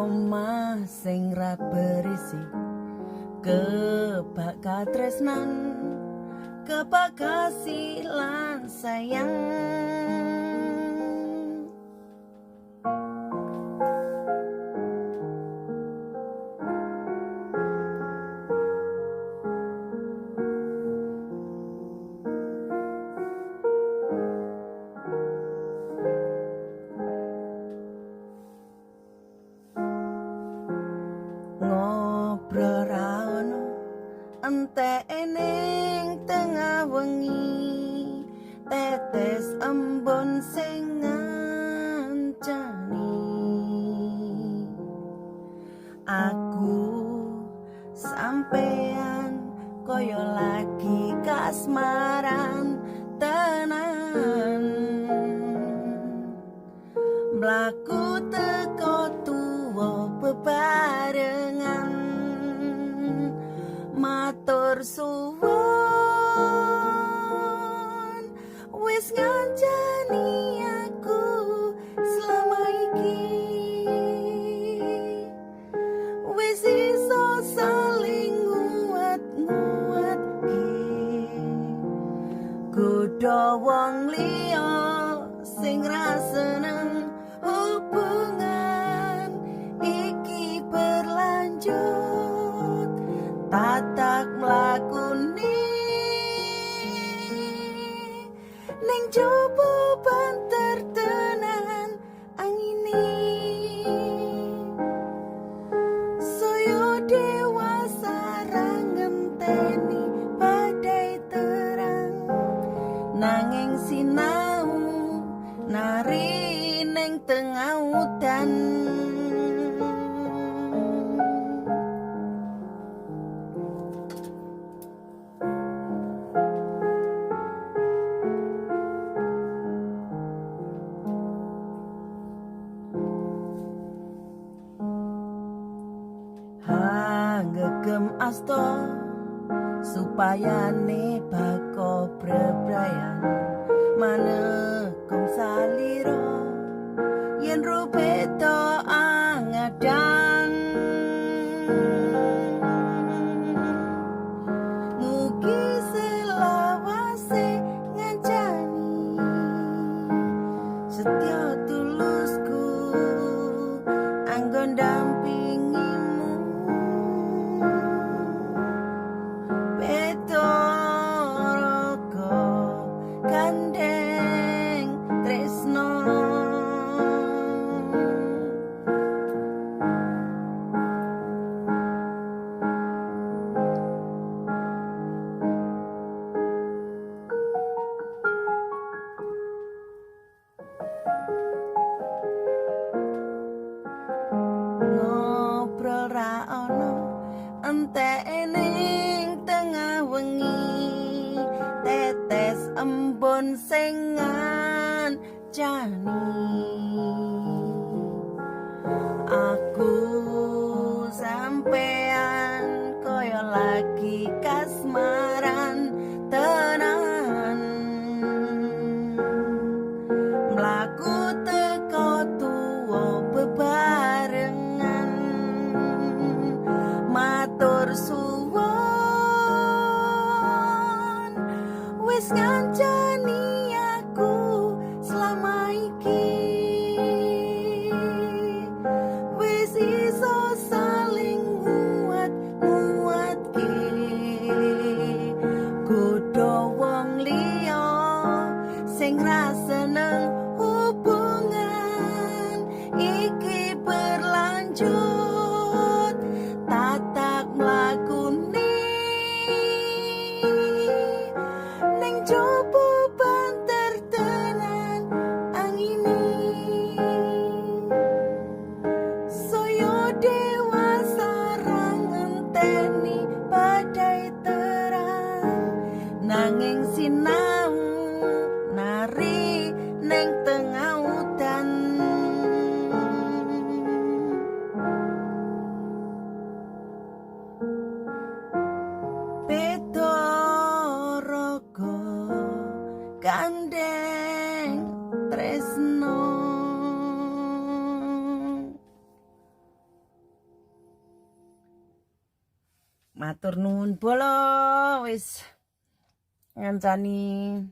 omah sing ra berisi kebak katresnan kebak kasih lan sayang ngobrol ra ono entek ning tengah wengi tetes embun sing ngancani aku sampean koyo lagi kasmaran tenan mlaku teko tuwa bebarengan matur suwun wis ngancani aku selama iki wis iso saling nguat-nguatke kudu wong liya sing ra seneng hubungan iki berlanjut tatak mlakune ning jopo banter tenan angine saya dewasa ra ngenteni badai terang nanging sinau nari ning tengah udan ngegem asto supaya ne bako bebrayan manekum saliro yen rubeto angadang mugi selawase ngancani setya tulusku anggon dampingimu Bedoroko kandeng tresno ngobrol ra ono entek ning tengah wengi tetes embun sing ngancani aku sampean koyo lagi kasmaran tenan mlaku teko tuwa bebarengan matur suwun wis ngancani aku selama iki wis iso saling nguat-nguatke kudu wong liya sing ra seneng hubungan iki berlanjut tatak mlakune ning jopo banter tenan angine saya dewasa ra ngenteni badai terang nanging sinau nari ning tengah udan Bedoroko gandeng tresno Matur nuwun bolo wis ngancani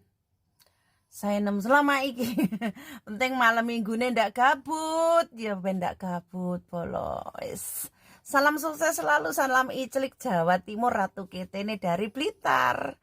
saya nem selama iki. Penting malam minggune ndak gabut, ya ben ndak gabut bolo. Wis. Salam sukses selalu, salam iclik Jawa Timur, Ratu Ketene dari Blitar.